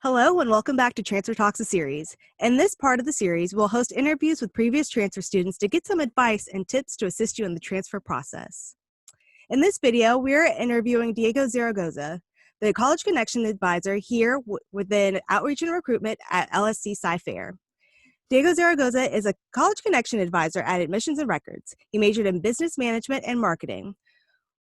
Hello and welcome back to Transfer Talks, a series. In this part of the series, we'll host interviews with previous transfer students to get some advice and tips to assist you in the transfer process. In this video, we're interviewing Diego Zaragoza, the College Connection Advisor here within Outreach and Recruitment at LSC-CyFair. Diego Zaragoza is a College Connection Advisor at Admissions and Records. He majored in Business Management and Marketing.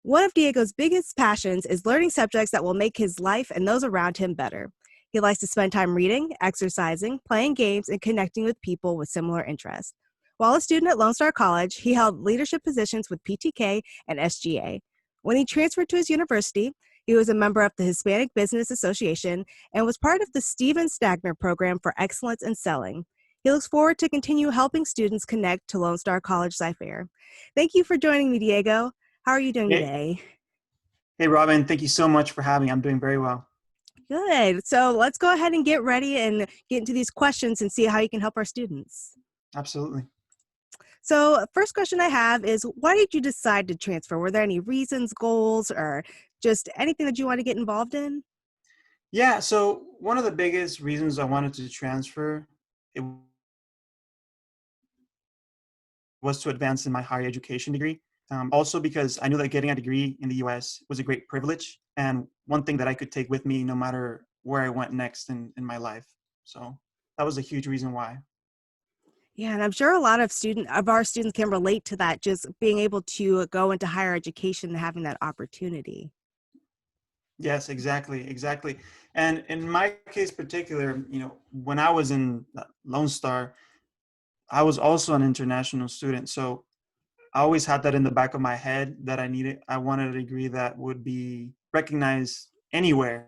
One of Diego's biggest passions is learning subjects that will make his life and those around him better. He likes to spend time reading, exercising, playing games, and connecting with people with similar interests. While a student at Lone Star College, he held leadership positions with PTK and SGA. When he transferred to his university, he was a member of the Hispanic Business Association and was part of the Steven Stagner Program for Excellence in Selling. He looks forward to continue helping students connect to Lone Star College-CyFair. Thank you for joining me, Diego. How are you doing today? Hey, Robin. Thank you so much for having me. I'm doing very well. Good. So let's go ahead and get ready and get into these questions and see how you can help our students. Absolutely. So first question I have is, why did you decide to transfer? Were there any reasons, goals, or just anything that you want to get involved in? Yeah, so one of the biggest reasons I wanted to transfer was to advance in my higher education degree. Also because I knew that getting a degree in the US was a great privilege and one thing that I could take with me no matter where I went next in my life. So that was a huge reason why. Yeah, and I'm sure a lot of our students can relate to that, just being able to go into higher education and having that opportunity. Yes, exactly. And in my case particular, when I was in Lone Star, I was also an international student. So I always had that in the back of my head that I wanted a degree that would be recognized anywhere,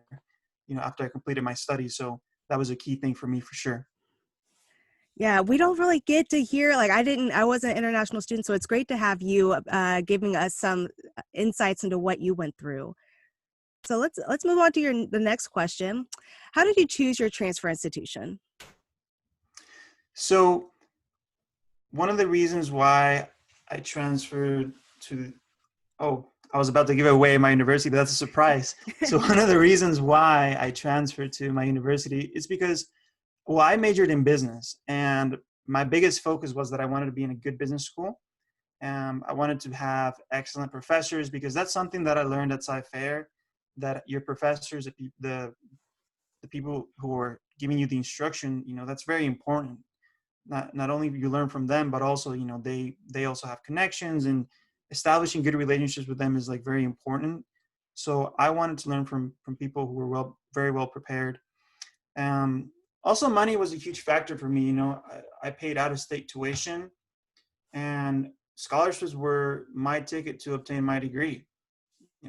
after I completed my studies. So that was a key thing for me for sure. Yeah, we don't really get to hear, I wasn't an international student, so it's great to have you giving us some insights into what you went through. So let's move on to the next question. How did you choose your transfer institution? So one of the reasons why I transferred I was about to give away my university, but that's a surprise. So one of the reasons why I transferred to my university is because, well, I majored in business and my biggest focus was that I wanted to be in a good business school. I wanted to have excellent professors because that's something that I learned at CyFair, that your professors, the people who are giving you the instruction, that's very important. Not only you learn from them, but also, they also have connections, and establishing good relationships with them is like very important. So I wanted to learn from people who were very well prepared. Also, money was a huge factor for me. I paid out of state tuition, and scholarships were my ticket to obtain my degree.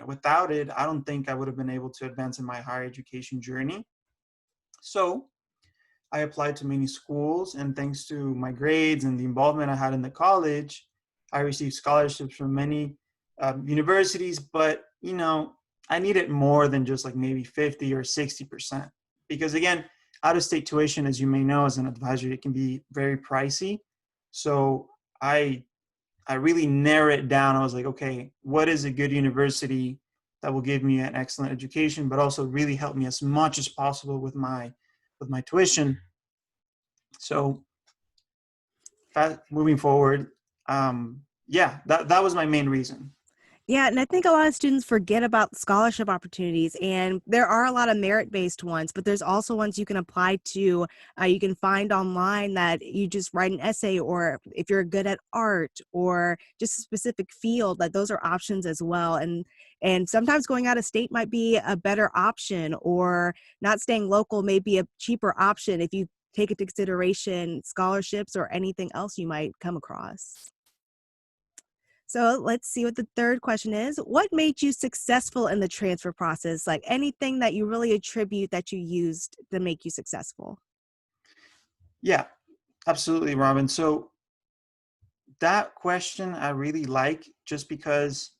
Without it, I don't think I would have been able to advance in my higher education journey. So I applied to many schools, and thanks to my grades and the involvement I had in the college, I received scholarships from many universities. But, I needed more than just like maybe 50 or 60%. Because again, out-of-state tuition, as you may know, as an advisor, it can be very pricey. So I really narrowed it down. I was like, okay, what is a good university that will give me an excellent education, but also really help me as much as possible with my tuition. So moving forward, that was my main reason. Yeah, and I think a lot of students forget about scholarship opportunities, and there are a lot of merit-based ones, but there's also ones you can apply to. You can find online that you just write an essay, or if you're good at art or just a specific field, that those are options as well. And sometimes going out of state might be a better option, or not staying local may be a cheaper option if you take into consideration scholarships or anything else you might come across. So let's see what the third question is. What made you successful in the transfer process? Like anything that you really attribute that you used to make you successful? Yeah, absolutely, Robin. So that question I really like, just because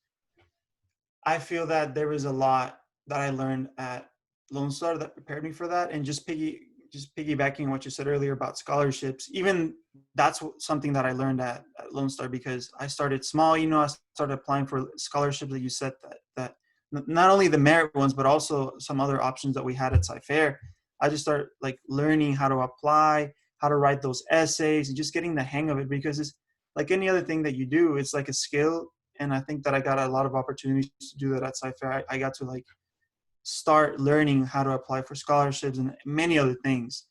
I feel that there was a lot that I learned at Lone Star that prepared me for that. And just piggybacking on what you said earlier about scholarships, even that's something that I learned at Lone Star, because I started small. I started applying for scholarships that you said, that not only the merit ones, but also some other options that we had at CyFair. I just start like learning how to apply, how to write those essays, and just getting the hang of it, because it's like any other thing that you do, it's like a skill. And I think that I got a lot of opportunities to do that at CyFair. I got to like start learning how to apply for scholarships and many other things.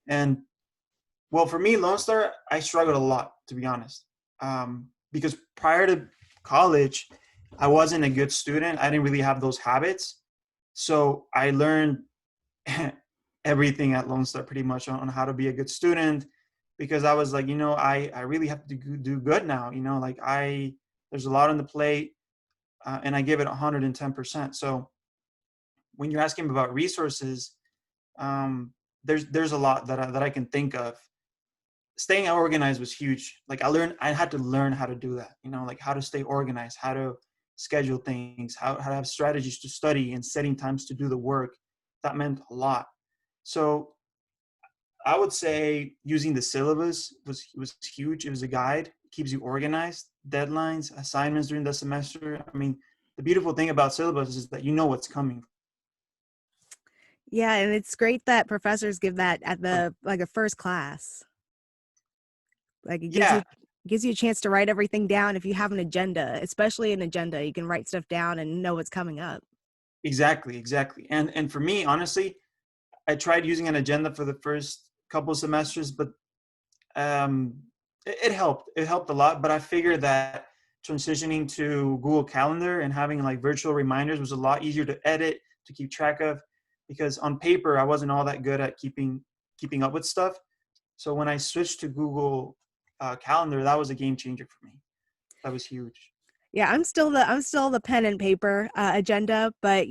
And well, for me, Lone Star, I struggled a lot, to be honest, because prior to college, I wasn't a good student. I didn't really have those habits. So I learned everything at Lone Star pretty much on how to be a good student, because I was like, I really have to do good now. Like there's a lot on the plate, and I give it 110%. So when you're asking about resources, there's a lot that I can think of. Staying organized was huge. Like I had to learn how to do that, like how to stay organized, how to schedule things, how to have strategies to study and setting times to do the work. That meant a lot. So I would say using the syllabus was huge. It was a guide, it keeps you organized, deadlines, assignments during the semester. I mean, the beautiful thing about syllabus is that you know what's coming. Yeah, and it's great that professors give that at the like a first class. Like it Yeah, gives you a chance to write everything down if you have an agenda, especially an agenda. You can write stuff down and know what's coming up. exactly. And for me, honestly, I tried using an agenda for the first couple of semesters, but um, it helped. It helped a lot. But I figured that transitioning to Google Calendar and having like virtual reminders was a lot easier to edit, to keep track of, because on paper I wasn't all that good at keeping up with stuff. So when I switched to Google Calendar, that was a game changer for me. That was huge. Yeah, I'm still the pen and paper agenda, but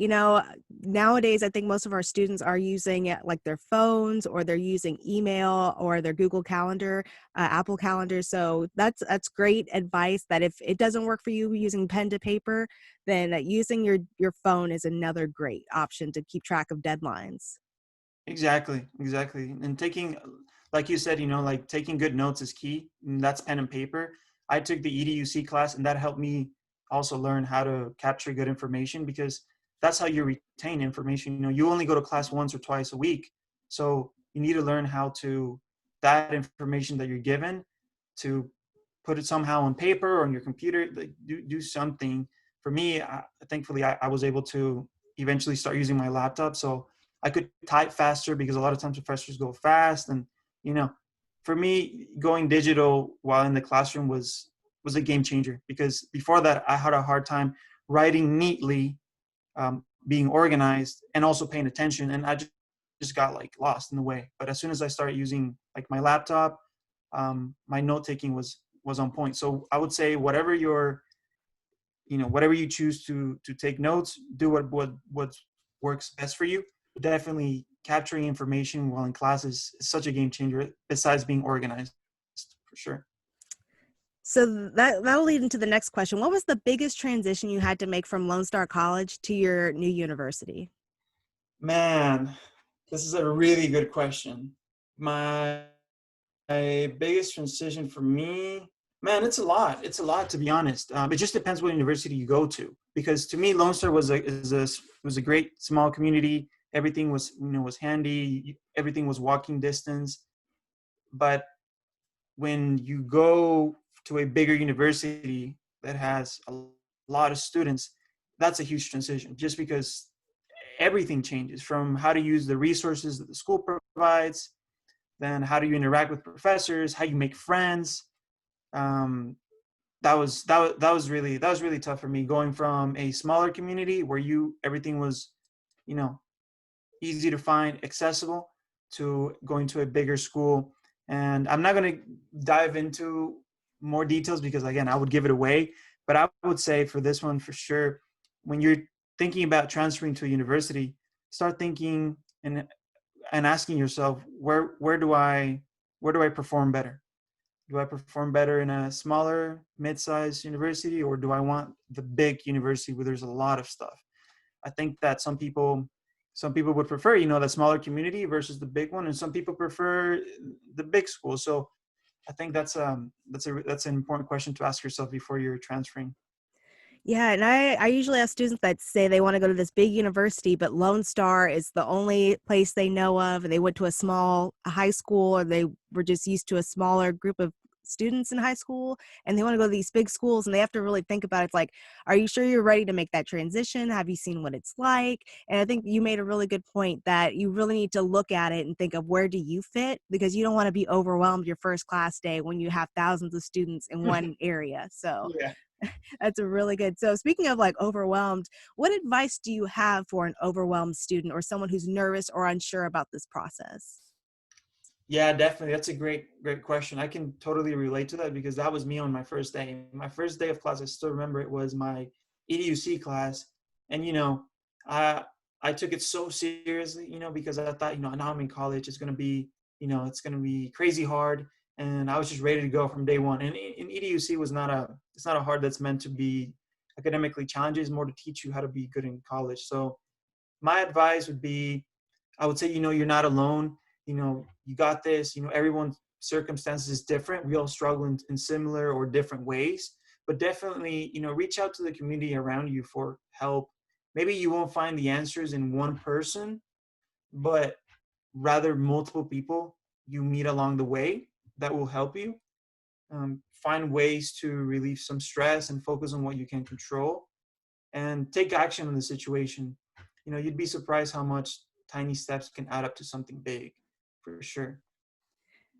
nowadays I think most of our students are using like their phones, or they're using email, or their Google Calendar, Apple Calendar. So that's great advice. That if it doesn't work for you using pen to paper, then using your phone is another great option to keep track of deadlines. Exactly. And taking, like you said, like taking good notes is key. And that's pen and paper. I took the EDUC class, and that helped me also learn how to capture good information, because that's how you retain information. You only go to class once or twice a week. So you need to learn how to, that information that you're given, to put it somehow on paper or on your computer, like do something. For me, thankfully, I was able to eventually start using my laptop. So I could type faster, because a lot of times professors go fast. And, you know, for me, going digital while in the classroom was a game changer, because before that, I had a hard time writing neatly, being organized, and also paying attention. And I just got like lost in the way. But as soon as I started using like my laptop, my note taking was on point. So I would say whatever whatever you choose to take notes, do what works best for you. Definitely capturing information while in class is such a game changer, besides being organized, for sure. So that'll lead into the next question. What was the biggest transition you had to make from Lone Star College to your new university? Man, this is a really good question. My biggest transition for me, man, it's a lot. It's a lot, to be honest. It just depends what university you go to. Because to me, Lone Star was a great small community. Everything was handy. Everything was walking distance. But when you go to a bigger university that has a lot of students, that's a huge transition. Just because everything changes, from how to use the resources that the school provides, then how do you interact with professors, how you make friends. That was really tough for me, going from a smaller community where everything was, you know, easy to find, accessible, to going to a bigger school. And I'm not going to dive into more details, because again, I would give it away. But I would say for this one, for sure, when you're thinking about transferring to a university, start thinking and asking yourself, where do I perform better? Do I perform better in a smaller, mid-sized university, or do I want the big university where there's a lot of stuff? I think that some people would prefer, the smaller community versus the big one, and some people prefer the big school. So I think that's an important question to ask yourself before you're transferring. Yeah, and I usually have students that say they want to go to this big university, but Lone Star is the only place they know of, and they went to a small high school, or they were just used to a smaller group of students in high school, and they want to go to these big schools, and they have to really think about it. It's like, are you sure you're ready to make that transition? Have you seen what it's like? And I think you made a really good point that you really need to look at it and think of where do you fit, because you don't want to be overwhelmed your first class day when you have thousands of students in one area. So Yeah. that's a really good. So speaking of like overwhelmed, what advice do you have for an overwhelmed student or someone who's nervous or unsure about this process? Yeah, definitely. That's a great question. I can totally relate to that because that was me on my first day. My first day of class, I still remember it was my EDUC class. And, I, I took it so seriously, because I thought, now I'm in college, it's going to be, it's going to be crazy hard. And I was just ready to go from day one. And EDUC it's not a hard that's meant to be academically challenging. It's more to teach you how to be good in college. So my advice would be, I would say, you're not alone. You got this. Everyone's circumstances is different. We all struggle in similar or different ways. But definitely, reach out to the community around you for help. Maybe you won't find the answers in one person, but rather multiple people you meet along the way that will help you. Find ways to relieve some stress and focus on what you can control and take action on the situation. You'd be surprised how much tiny steps can add up to something big, for sure.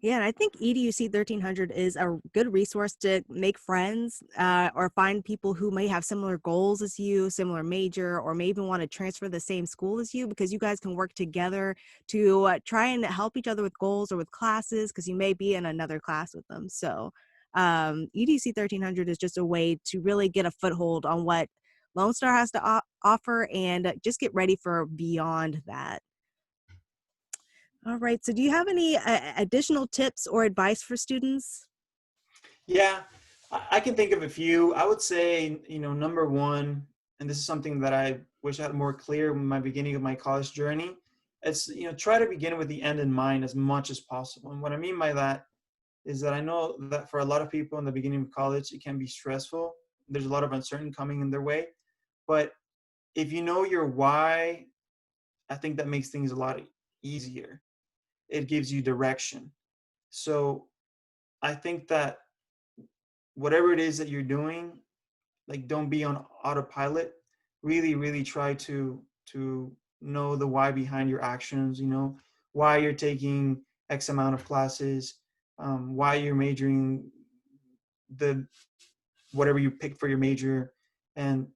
Yeah, and I think EDUC 1300 is a good resource to make friends or find people who may have similar goals as you, similar major, or may even want to transfer the same school as you, because you guys can work together to try and help each other with goals or with classes, because you may be in another class with them. So EDUC 1300 is just a way to really get a foothold on what Lone Star has to offer and just get ready for beyond that. All right. So, do you have any additional tips or advice for students? Yeah, I can think of a few. I would say, number one, and this is something that I wish I had more clear in my beginning of my college journey. It's, try to begin with the end in mind as much as possible. And what I mean by that is that I know that for a lot of people in the beginning of college, it can be stressful. There's a lot of uncertainty coming in their way. But if you know your why, I think that makes things a lot easier. It gives you direction. So I think that whatever it is that you're doing, like don't be on autopilot. Really, really try to know the why behind your actions. Why you're taking X amount of classes, why you're majoring the whatever you pick for your major. And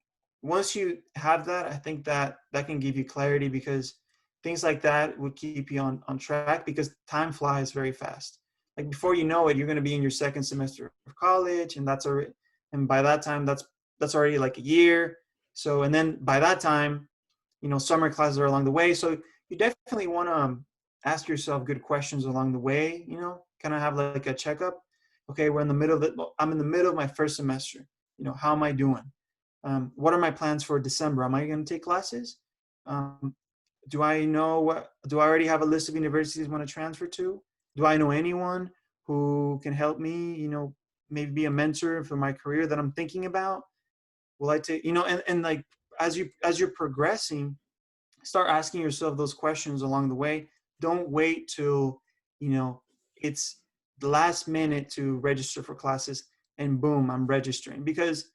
once you have that, I think that that can give you clarity because things like that would keep you on track because time flies very fast. Like before you know it, you're going to be in your second semester of college and that's already, and by that time that's already like a year. So, and then by that time, summer classes are along the way. So you definitely want to ask yourself good questions along the way, kind of have like a checkup. Okay, we're in the middle of it. I'm in the middle of my first semester. How am I doing? What are my plans for December? Am I going to take classes? Um, do I know do I already have a list of universities I want to transfer to? Do I know anyone who can help me, maybe be a mentor for my career that I'm thinking about? Will I take, and like, as you're progressing, start asking yourself those questions along the way. Don't wait till, you know, it's the last minute to register for classes and boom, I'm registering. Because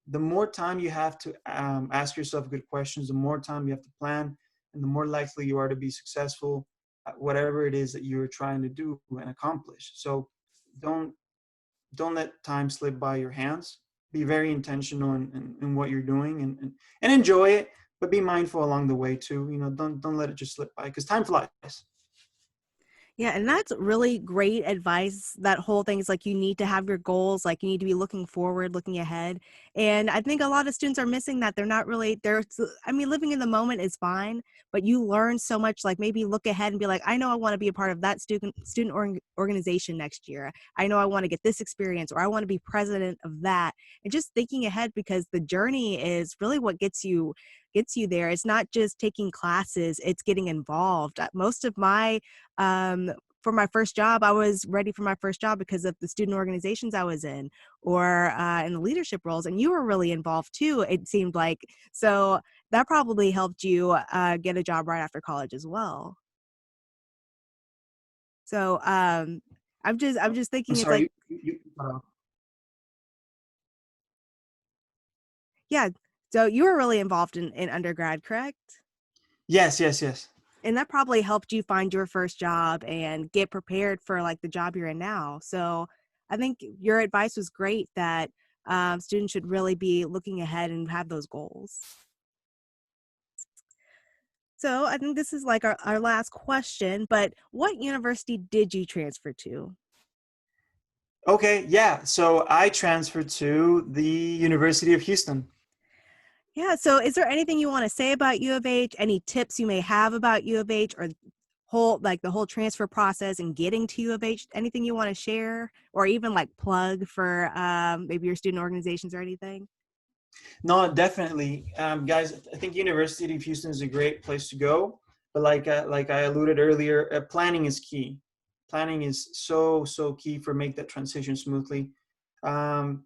the more time you have to ask yourself good questions, the more time you have to plan, and the more likely you are to be successful at whatever it is that you're trying to do and accomplish. So don't don't let time slip by your hands. Be very intentional in what you're doing and enjoy it, but be mindful along the way too. Don't let it just slip by because time flies. Yeah, and that's really great advice. That whole thing is like you need to have your goals, like you need to be looking forward, looking ahead. And I think a lot of students are missing that. They're not really I mean, living in the moment is fine, but you learn so much, like maybe look ahead and be like, I know I want to be a part of that organization next year. I know I want to get this experience or I want to be president of that. And just thinking ahead because the journey is really what gets you there. It's not just taking classes, it's getting involved. Most of my for my first job, I was ready for my first job because of the student organizations I was in, or in the leadership roles. And you were really involved too, it seemed like. So that probably helped you get a job right after college as well. So I'm just I'm thinking, it's like, sorry. yeah. So you were really involved in undergrad, correct? Yes, yes, yes. And that probably helped you find your first job and get prepared for like the job you're in now. So I think your advice was great, that students should really be looking ahead and have those goals. So I think this is like our last question, but what university did you transfer to? Okay, yeah. So I transferred to the University of Houston. Yeah. So is there anything you want to say about U of H? Any tips you may have about U of H, or the whole transfer process and getting to U of H? Anything you want to share, or even like plug for maybe your student organizations or anything? No, definitely, guys. I think University of Houston is a great place to go, but like I alluded earlier, planning is key. Planning is so key for make that transition smoothly. Um,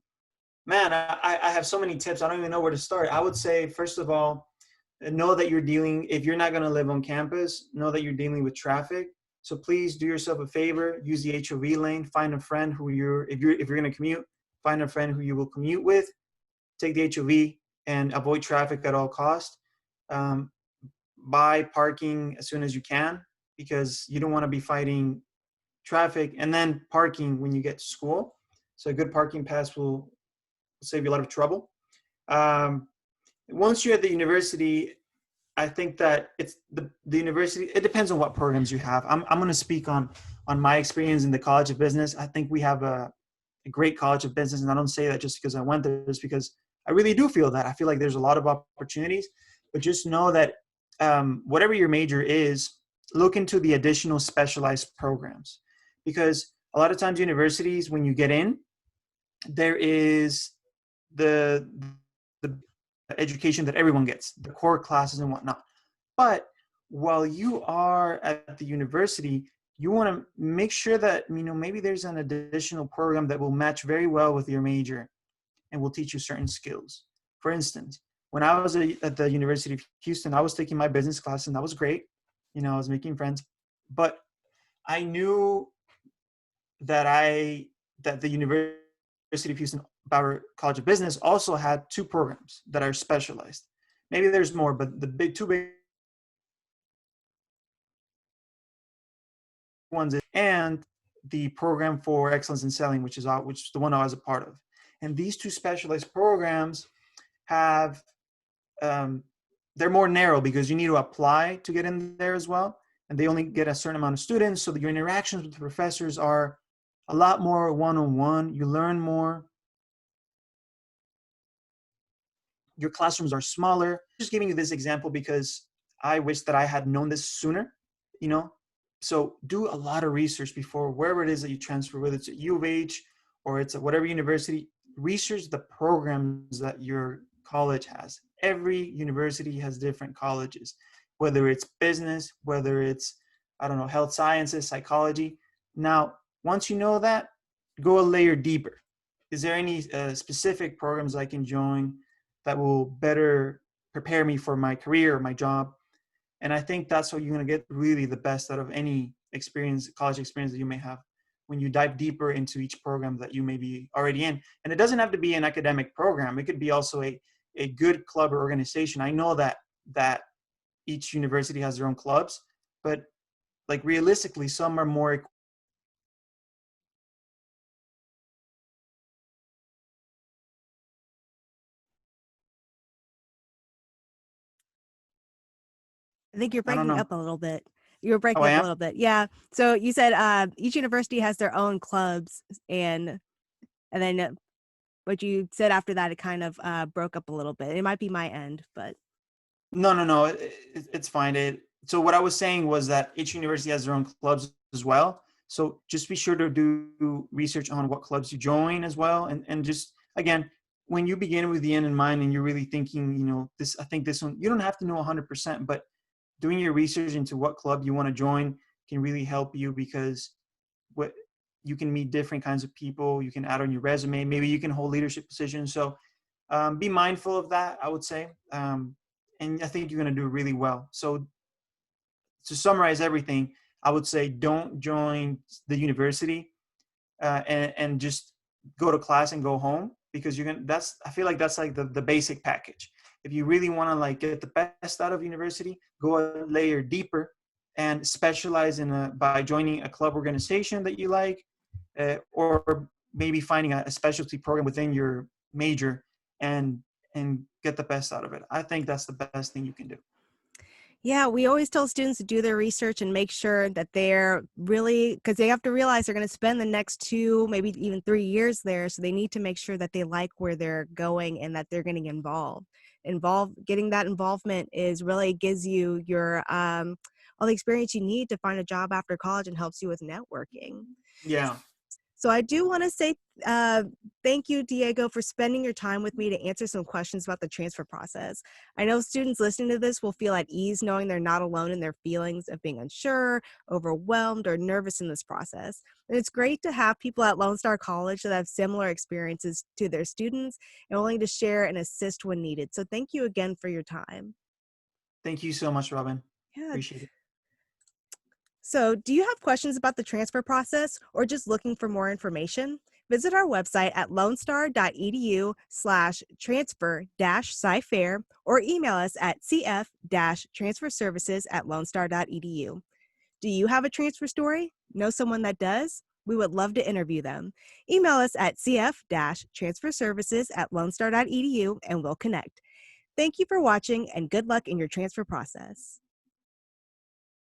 Man, I have so many tips. I don't even know where to start. I would say, first of all, know that you're dealing, if you're not going to live on campus, know that you're dealing with traffic. So please do yourself a favor, use the HOV lane, find a friend who if you're going to commute, find a friend who you will commute with, take the HOV and avoid traffic at all costs. Um, Buy parking as soon as you can, because you don't want to be fighting traffic and then parking when you get to school. So a good parking pass will save you a lot of trouble. Um, Once you're at the university, I think that it's the university. It depends on what programs you have. I'm going to speak on my experience in the College of Business. I think we have a great College of Business, and I don't say that just because I went there. It's because I really do feel that. I feel like there's a lot of opportunities, but just know that whatever your major is, look into the additional specialized programs, because a lot of times universities, when you get in, there is the the education that everyone gets, the core classes and whatnot. But while you are at the university, you want to make sure that maybe there's an additional program that will match very well with your major and will teach you certain skills. For instance, when I was at the University of Houston, I was taking my business class, and that was great. I was making friends, but I knew that the University of Houston Bauer College of Business also had two programs that are specialized. Maybe there's more, but the two big ones, and the program for excellence in selling, which is the one I was a part of. And these two specialized programs have they're more narrow because you need to apply to get in there as well, and they only get a certain amount of students. So that your interactions with the professors are a lot more one-on-one. You learn more. Your classrooms are smaller. Just giving you this example because I wish that I had known this sooner, you know? So do a lot of research before, wherever it is that you transfer, whether it's at U of H or it's at whatever university, research the programs that your college has. Every university has different colleges, whether it's business, whether it's, I don't know, health sciences, psychology. Now, once you know that, go a layer deeper. Is there any specific programs I can join that will better prepare me for my career or my job? And I think that's how you're going to get really the best out of any experience, college experience that you may have, when you dive deeper into each program that you may be already in. And it doesn't have to be an academic program. It could be also a good club or organization. I know that each university has their own clubs, but like realistically, some are more. I think you're I don't breaking know. up a little bit. You're Oh, breaking I up a am? little bit. Yeah. So you said each university has their own clubs, and then what you said after that, it kind of broke up a little bit. It might be my end, but No. It's fine. So what I was saying was that each university has their own clubs as well. So just be sure to do research on what clubs you join as well. And just, again, when you begin with the end in mind and you're really thinking, I think this one, you don't have to know 100%, but doing your research into what club you want to join, can really help you, because what you can meet different kinds of people. You can add on your resume. Maybe you can hold leadership positions. So be mindful of that, I would say. And I think you're going to do really well. So to summarize everything, I would say don't join the university and just go to class and go home, because you're gonna. That's I feel like that's like the basic package. If you really want to like get the best out of university, go a layer deeper and specialize by joining a club organization that you like, or maybe finding a specialty program within your major and get the best out of it. I think that's the best thing you can do. Yeah, we always tell students to do their research and make sure that they're really, because they have to realize they're going to spend the next 2, maybe even 3 years there. So they need to make sure that they like where they're going and that they're getting involved. Getting that involvement is really gives you your all the experience you need to find a job after college and helps you with networking. Yeah. So I do want to say thank you, Diego, for spending your time with me to answer some questions about the transfer process. I know students listening to this will feel at ease knowing they're not alone in their feelings of being unsure, overwhelmed, or nervous in this process. And it's great to have people at Lone Star College that have similar experiences to their students and willing to share and assist when needed. So thank you again for your time. Thank you so much, Robin. Yeah. Appreciate it. So, do you have questions about the transfer process or just looking for more information? Visit our website at lonestar.edu/transfer-CyFair or email us at cf-transferservices@lonestar.edu. Do you have a transfer story? Know someone that does? We would love to interview them. Email us at cf-transferservices@lonestar.edu and we'll connect. Thank you for watching and good luck in your transfer process.